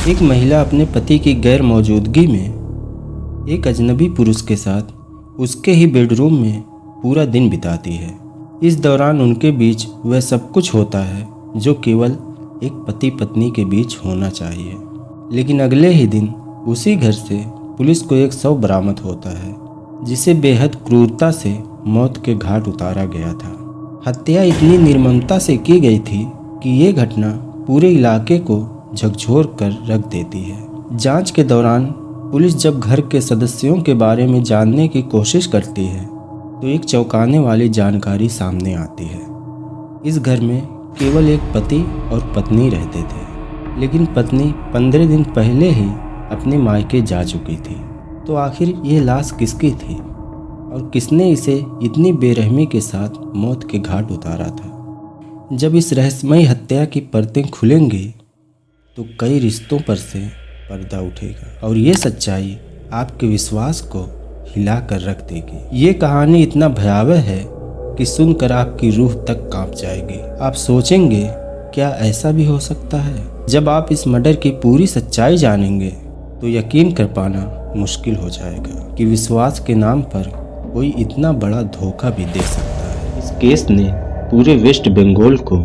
एक महिला अपने पति की गैर मौजूदगी में एक अजनबी पुरुष के साथ उसके ही बेडरूम में पूरा दिन बिताती है। इस दौरान उनके बीच वह सब कुछ होता है जो केवल एक पति पत्नी के बीच होना चाहिए। लेकिन अगले ही दिन उसी घर से पुलिस को एक शव बरामद होता है जिसे बेहद क्रूरता से मौत के घाट उतारा गया था। हत्या इतनी निर्ममता से की गई थी कि ये घटना पूरे इलाके को झकझोर कर रख देती है। जांच के दौरान पुलिस जब घर के सदस्यों के बारे में जानने की कोशिश करती है तो एक चौंकाने वाली जानकारी सामने आती है। इस घर में केवल एक पति और पत्नी रहते थे, लेकिन पत्नी 15 दिन पहले ही अपने मायके जा चुकी थी। तो आखिर ये लाश किसकी थी और किसने इसे इतनी बेरहमी के साथ मौत के घाट उतारा था? जब इस रहस्यमयी हत्या की परतें खुलेंगी तो कई रिश्तों पर से पर्दा उठेगा और ये सच्चाई आपके विश्वास को हिला कर रख देगी। ये कहानी इतना भयावह है कि सुनकर आपकी रूह तक कांप जाएगी। आप सोचेंगे क्या ऐसा भी हो सकता है? जब आप इस मर्डर की पूरी सच्चाई जानेंगे तो यकीन कर पाना मुश्किल हो जाएगा कि विश्वास के नाम पर कोई इतना बड़ा धोखा भी दे सकता है। इस केस ने पूरे वेस्ट बंगाल को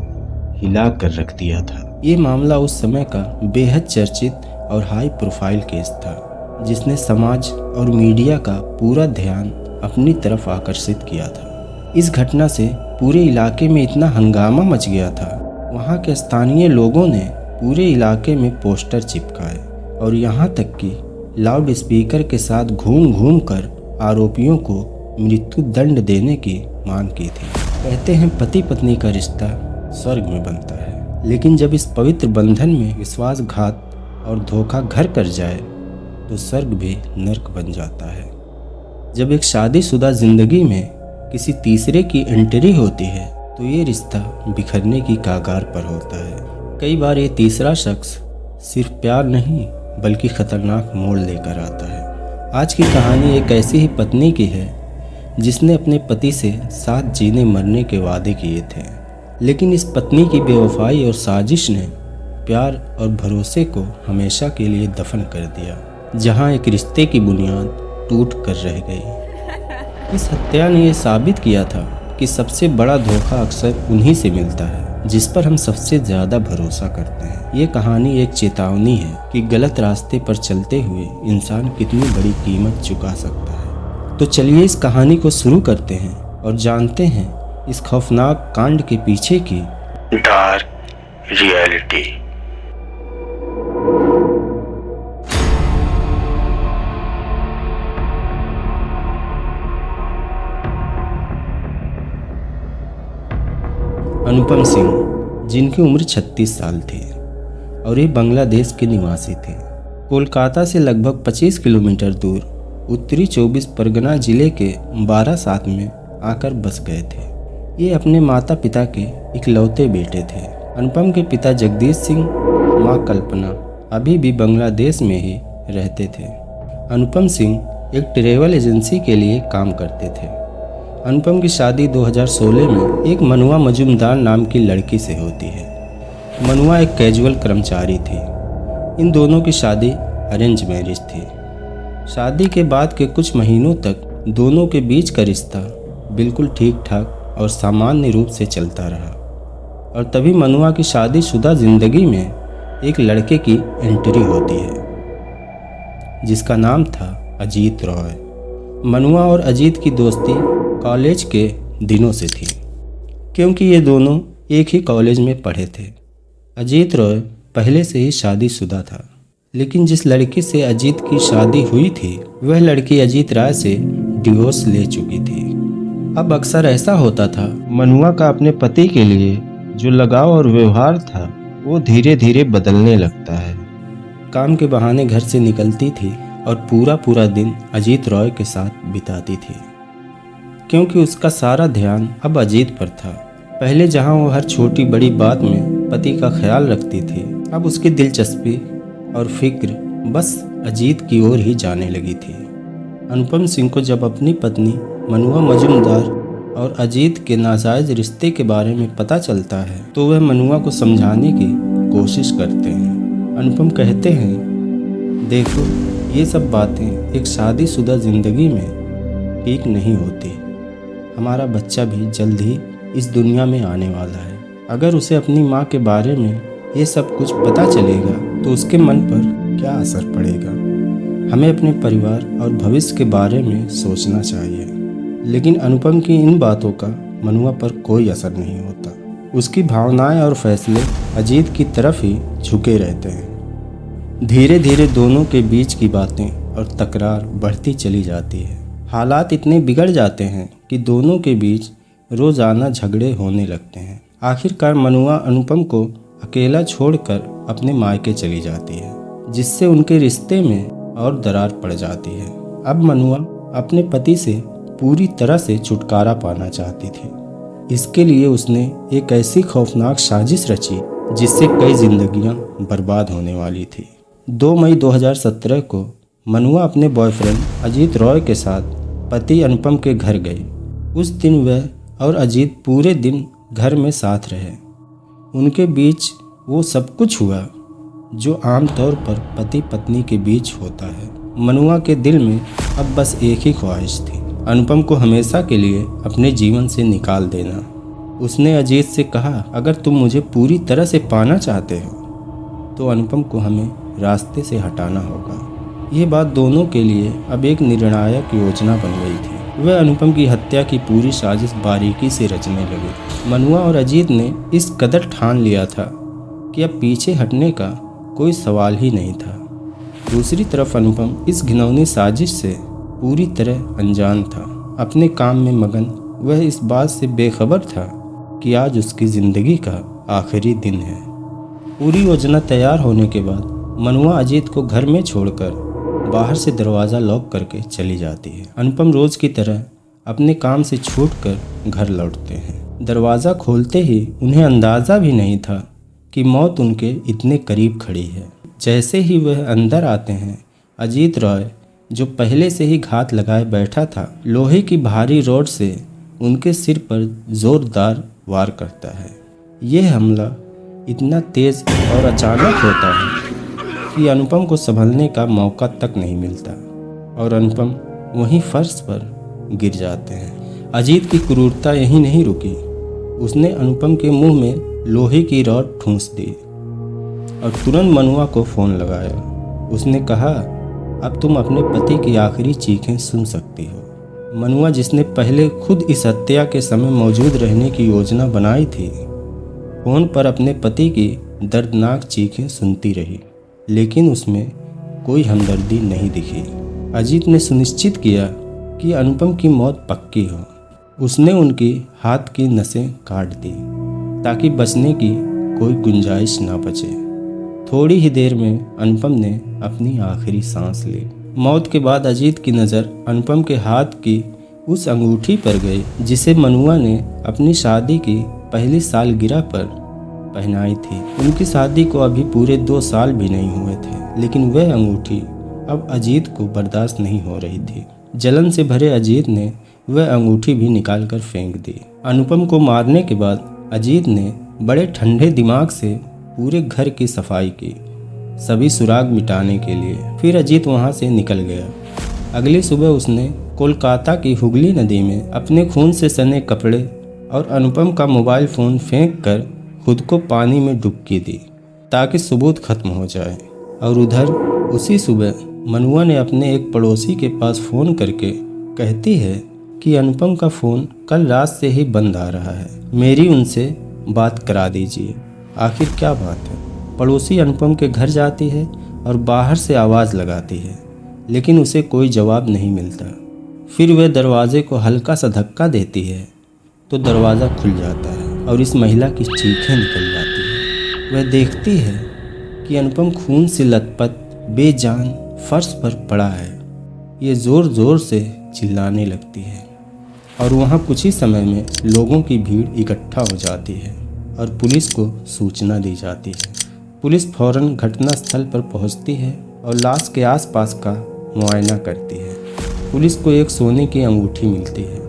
हिला कर रख दिया था। ये मामला उस समय का बेहद चर्चित और हाई प्रोफाइल केस था जिसने समाज और मीडिया का पूरा ध्यान अपनी तरफ आकर्षित किया था। इस घटना से पूरे इलाके में इतना हंगामा मच गया था। वहाँ के स्थानीय लोगों ने पूरे इलाके में पोस्टर चिपकाए और यहाँ तक कि लाउड स्पीकर के साथ घूम घूम कर आरोपियों को मृत्यु दंड देने की मांग की थी। कहते हैं पति पत्नी का रिश्ता स्वर्ग में बनता है, लेकिन जब इस पवित्र बंधन में विश्वासघात और धोखा घर कर जाए तो स्वर्ग भी नर्क बन जाता है। जब एक शादीशुदा जिंदगी में किसी तीसरे की एंट्री होती है तो ये रिश्ता बिखरने की कगार पर होता है। कई बार ये तीसरा शख्स सिर्फ प्यार नहीं बल्कि खतरनाक मोड़ लेकर आता है। आज की कहानी एक ऐसी ही पत्नी की है जिसने अपने पति से साथ जीने मरने के वादे किए थे, लेकिन इस पत्नी की बेवफाई और साजिश ने प्यार और भरोसे को हमेशा के लिए दफन कर दिया। जहां एक रिश्ते की बुनियाद टूट कर रह गई। इस हत्या ने यह साबित किया था कि सबसे बड़ा धोखा अक्सर उन्हीं से मिलता है जिस पर हम सबसे ज़्यादा भरोसा करते हैं। ये कहानी एक चेतावनी है कि गलत रास्ते पर चलते हुए इंसान कितनी बड़ी कीमत चुका सकता है। तो चलिए इस कहानी को शुरू करते हैं और जानते हैं इस खौफनाक कांड के पीछे की डार्क रियलिटी। अनुपम सिंह, जिनकी उम्र 36 साल थी और ये बांग्लादेश के निवासी थे, कोलकाता से लगभग 25 किलोमीटर दूर उत्तरी 24 परगना जिले के बारासात में आकर बस गए थे। ये अपने माता पिता के इकलौते बेटे थे। अनुपम के पिता जगदीश सिंह, माँ कल्पना अभी भी बांग्लादेश में ही रहते थे। अनुपम सिंह एक ट्रैवल एजेंसी के लिए काम करते थे। अनुपम की शादी 2016 में एक मनुआ मजुमदार नाम की लड़की से होती है। मनुआ एक कैजुअल कर्मचारी थी। इन दोनों की शादी अरेंज मैरिज थी। शादी के बाद के कुछ महीनों तक दोनों के बीच का रिश्ता बिल्कुल ठीक ठाक और सामान्य रूप से चलता रहा और तभी मनुआ की शादीशुदा जिंदगी में एक लड़के की एंट्री होती है जिसका नाम था अजीत रॉय। मनुआ और अजीत की दोस्ती कॉलेज के दिनों से थी क्योंकि ये दोनों एक ही कॉलेज में पढ़े थे। अजीत रॉय पहले से ही शादीशुदा था, लेकिन जिस लड़की से अजीत की शादी हुई थी वह लड़की अजीत राय से डिवोर्स ले चुकी थी। अब अक्सर ऐसा होता था, मनुआ का अपने पति के लिए जो लगाव और व्यवहार था वो धीरे धीरे बदलने लगता है। काम के बहाने घर से निकलती थी और पूरा दिन अजीत रॉय के साथ बिताती थी क्योंकि उसका सारा ध्यान अब अजीत पर था। पहले जहां वो हर छोटी बड़ी बात में पति का ख्याल रखती थी, अब उसकी दिलचस्पी और फिक्र बस अजीत की ओर ही जाने लगी थी। अनुपम सिंह को जब अपनी पत्नी मनुआ मजुमदार और अजीत के नाजायज रिश्ते के बारे में पता चलता है तो वह मनुआ को समझाने की कोशिश करते हैं, अनुपम कहते हैं, देखो ये सब बातें एक शादीशुदा ज़िंदगी में ठीक नहीं होती। हमारा बच्चा भी जल्द ही इस दुनिया में आने वाला है। अगर उसे अपनी माँ के बारे में ये सब कुछ पता चलेगा तो उसके मन पर क्या असर पड़ेगा। हमें अपने परिवार और भविष्य के बारे में सोचना चाहिए। लेकिन अनुपम की इन बातों का मनुआ पर कोई असर नहीं होता। उसकी भावनाएं और फैसले अजीत की तरफ ही झुके रहते हैं। धीरे धीरे दोनों के बीच की बातें और तकरार बढ़ती चली जाती है। हालात इतने बिगड़ जाते हैं कि दोनों के बीच रोज़ाना झगड़े होने लगते हैं। आखिरकार मनुआ अनुपम को अकेला छोड़कर अपने मायके चली जाती है, जिससे उनके रिश्ते में और दरार पड़ जाती है। अब मनुआ अपने पति से पूरी तरह से छुटकारा पाना चाहती थी। इसके लिए उसने एक ऐसी खौफनाक साजिश रची जिससे कई जिंदगियां बर्बाद होने वाली थी। 2 मई 2017 को मनुआ अपने बॉयफ्रेंड अजीत रॉय के साथ पति अनुपम के घर गई। उस दिन वह और अजीत पूरे दिन घर में साथ रहे। उनके बीच वो सब कुछ हुआ जो आमतौर पर पति पत्नी के बीच होता है। मनुआ के दिल में अब बस एक ही ख्वाहिश थी, अनुपम को हमेशा के लिए अपने जीवन से निकाल देना। उसने अजीत से कहा, अगर तुम मुझे पूरी तरह से पाना चाहते हो तो अनुपम को हमें रास्ते से हटाना होगा। ये बात दोनों के लिए अब एक निर्णायक योजना बन गई थी। वह अनुपम की हत्या की पूरी साजिश बारीकी से रचने लगे। मनुआ और अजीत ने इस कदर ठान लिया था कि अब पीछे हटने का कोई सवाल ही नहीं था। दूसरी तरफ अनुपम इस घिनौनी साजिश से पूरी तरह अनजान था। अपने काम में मगन वह इस बात से बेखबर था कि आज उसकी ज़िंदगी का आखिरी दिन है। पूरी योजना तैयार होने के बाद मनुआ अजीत को घर में छोड़कर बाहर से दरवाज़ा लॉक करके चली जाती है। अनुपम रोज़ की तरह अपने काम से छूटकर घर लौटते हैं। दरवाज़ा खोलते ही उन्हें अंदाज़ा भी नहीं था कि मौत उनके इतने करीब खड़ी है। जैसे ही वह अंदर आते हैं, अजीत रॉय जो पहले से ही घात लगाए बैठा था, लोहे की भारी रॉड से उनके सिर पर ज़ोरदार वार करता है। यह हमला इतना तेज़ और अचानक होता है कि अनुपम को संभलने का मौका तक नहीं मिलता और अनुपम वहीं फर्श पर गिर जाते हैं। अजीत की क्रूरता यहीं नहीं रुकी। उसने अनुपम के मुंह में लोहे की रॉड ठूंस दी और तुरंत मनुआ को फ़ोन लगाया। उसने कहा, अब तुम अपने पति की आखिरी चीखें सुन सकती हो। मनुआ, जिसने पहले खुद इस हत्या के समय मौजूद रहने की योजना बनाई थी, फ़ोन पर अपने पति की दर्दनाक चीखें सुनती रही, लेकिन उसमें कोई हमदर्दी नहीं दिखी। अजीत ने सुनिश्चित किया कि अनुपम की मौत पक्की हो। उसने उनकी हाथ की नसें काट दी ताकि बचने की कोई गुंजाइश ना बचे। थोड़ी ही देर में अनुपम ने अपनी आखिरी सांस ली। मौत के बाद अजीत की नज़र अनुपम के हाथ की उस अंगूठी पर गई जिसे मनुआ ने अपनी शादी की पहली सालगिरह पर पहनाई थी। उनकी शादी को अभी पूरे 2 साल भी नहीं हुए थे, लेकिन वह अंगूठी अब अजीत को बर्दाश्त नहीं हो रही थी। जलन से भरे अजीत ने वह अंगूठी भी निकालकर फेंक दी। अनुपम को मारने के बाद अजीत ने बड़े ठंडे दिमाग से पूरे घर की सफाई की, सभी सुराग मिटाने के लिए। फिर अजीत वहां से निकल गया। अगली सुबह उसने कोलकाता की हुगली नदी में अपने खून से सने कपड़े और अनुपम का मोबाइल फ़ोन फेंक कर खुद को पानी में डुबकी दी ताकि सबूत खत्म हो जाए। और उधर उसी सुबह मनुआ ने अपने एक पड़ोसी के पास फ़ोन करके कहती है कि अनुपम का फ़ोन कल रात से ही बंद आ रहा है, मेरी उनसे बात करा दीजिए। आखिर क्या बात है? पड़ोसी अनुपम के घर जाती है और बाहर से आवाज़ लगाती है, लेकिन उसे कोई जवाब नहीं मिलता। फिर वह दरवाजे को हल्का सा धक्का देती है तो दरवाज़ा खुल जाता है और इस महिला की चीखें निकल जाती हैं। वह देखती है कि अनुपम खून से लथपथ बेजान फर्श पर पड़ा है। ये ज़ोर ज़ोर से चिल्लाने लगती है और वहाँ कुछ ही समय में लोगों की भीड़ इकट्ठा हो जाती है और पुलिस को सूचना दी जाती है। पुलिस फौरन घटनास्थल पर पहुँचती है और लाश के आसपास का मुआयना करती है। पुलिस को एक सोने की अंगूठी मिलती है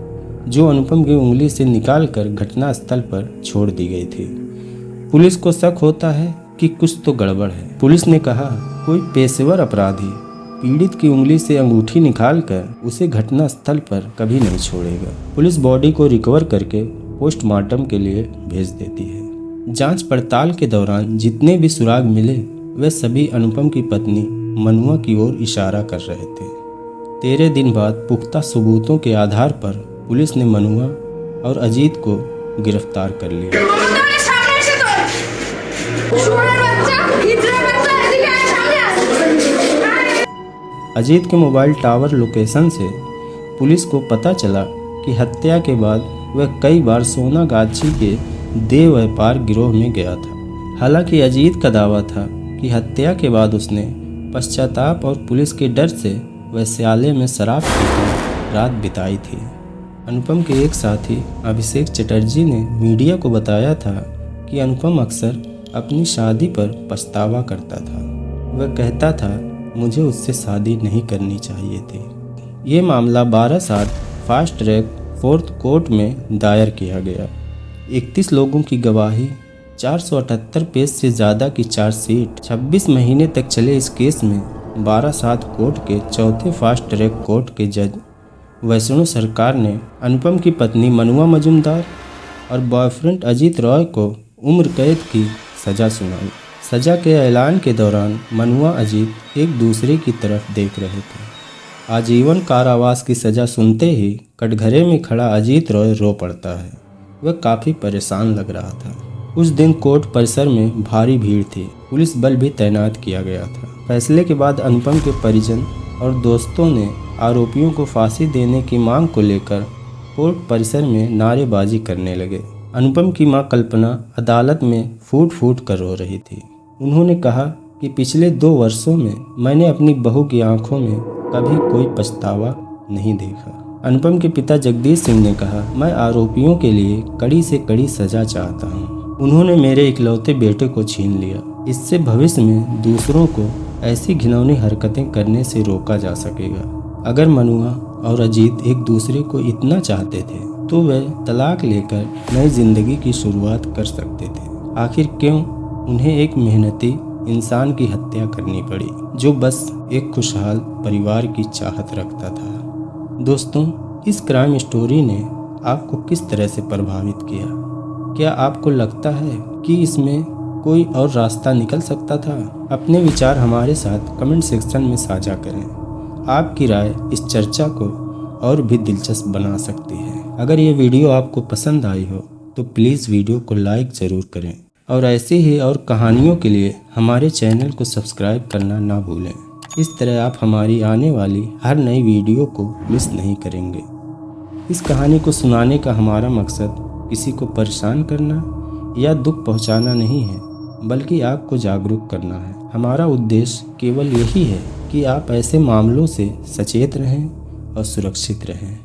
जो अनुपम की उंगली से निकालकर घटनास्थल पर छोड़ दी गई थी। पुलिस को शक होता है कि कुछ तो गड़बड़ है। पुलिस ने कहा कोई पेशेवर अपराधी पीड़ित की उंगली से अंगूठी निकालकर उसे घटना स्थल पर कभी नहीं छोड़ेगा। पुलिस बॉडी को रिकवर करके पोस्टमार्टम के लिए भेज देती है। जांच पड़ताल के दौरान जितने भी सुराग मिले वे सभी अनुपम की पत्नी मनुआ की ओर इशारा कर रहे थे। 13 दिन बाद पुख्ता सबूतों के आधार पर पुलिस ने मनुआ और अजीत को गिरफ्तार कर लिया। अजीत के मोबाइल टावर लोकेशन से पुलिस को पता चला कि हत्या के बाद वह कई बार सोनागाछी के देह व्यापार गिरोह में गया था। हालांकि अजीत का दावा था कि हत्या के बाद उसने पश्चाताप और पुलिस के डर से वैश्यालय में शराब पीकर रात बिताई थी। अनुपम के एक साथी अभिषेक चटर्जी ने मीडिया को बताया था कि अनुपम अक्सर अपनी शादी पर पछतावा करता था। वह कहता था मुझे उससे शादी नहीं करनी चाहिए थी। ये मामला 12 साल फास्ट ट्रैक 4th कोर्ट में दायर किया गया। 31 लोगों की गवाही, 478 पेज से ज़्यादा की चार्जशीट, 26 महीने तक चले इस केस में 12/7 कोर्ट के 4थे फास्ट ट्रैक कोर्ट के जज वैष्णो सरकार ने अनुपम की पत्नी मनुआ मजुमदार और बॉयफ्रेंड अजीत रॉय को उम्र कैद की सज़ा सुनाई। सज़ा के ऐलान के दौरान मनुआ अजीत एक दूसरे की तरफ देख रहे थे। आजीवन कारावास की सज़ा सुनते ही कटघरे में खड़ा अजीत रॉय रो पड़ता है। वह काफ़ी परेशान लग रहा था। उस दिन कोर्ट परिसर में भारी भीड़ थी। पुलिस बल भी तैनात किया गया था। फैसले के बाद अनुपम के परिजन और दोस्तों ने आरोपियों को फांसी देने की मांग को लेकर कोर्ट परिसर में नारेबाजी करने लगे। अनुपम की मां कल्पना अदालत में फूट फूट कर रो रही थी। उन्होंने कहा कि पिछले 2 वर्षों में मैंने अपनी बहू की आंखों में कभी कोई पछतावा नहीं देखा। अनुपम के पिता जगदीश सिंह ने कहा, मैं आरोपियों के लिए कड़ी से कड़ी सजा चाहता हूँ। उन्होंने मेरे इकलौते बेटे को छीन लिया। इससे भविष्य में दूसरों को ऐसी घिनौनी हरकतें करने से रोका जा सकेगा। अगर मनुआ और अजीत एक दूसरे को इतना चाहते थे तो वे तलाक लेकर नई जिंदगी की शुरुआत कर सकते थे। आखिर क्यों उन्हें एक मेहनती इंसान की हत्या करनी पड़ी जो बस एक खुशहाल परिवार की चाहत रखता था। दोस्तों, इस क्राइम स्टोरी ने आपको किस तरह से प्रभावित किया? क्या आपको लगता है कि इसमें कोई और रास्ता निकल सकता था? अपने विचार हमारे साथ कमेंट सेक्शन में साझा करें। आपकी राय इस चर्चा को और भी दिलचस्प बना सकती है। अगर ये वीडियो आपको पसंद आई हो तो प्लीज़ वीडियो को लाइक ज़रूर करें और ऐसी ही और कहानियों के लिए हमारे चैनल को सब्सक्राइब करना ना भूलें। इस तरह आप हमारी आने वाली हर नई वीडियो को मिस नहीं करेंगे। इस कहानी को सुनाने का हमारा मकसद किसी को परेशान करना या दुख पहुंचाना नहीं है, बल्कि आपको जागरूक करना है। हमारा उद्देश्य केवल यही है कि आप ऐसे मामलों से सचेत रहें और सुरक्षित रहें।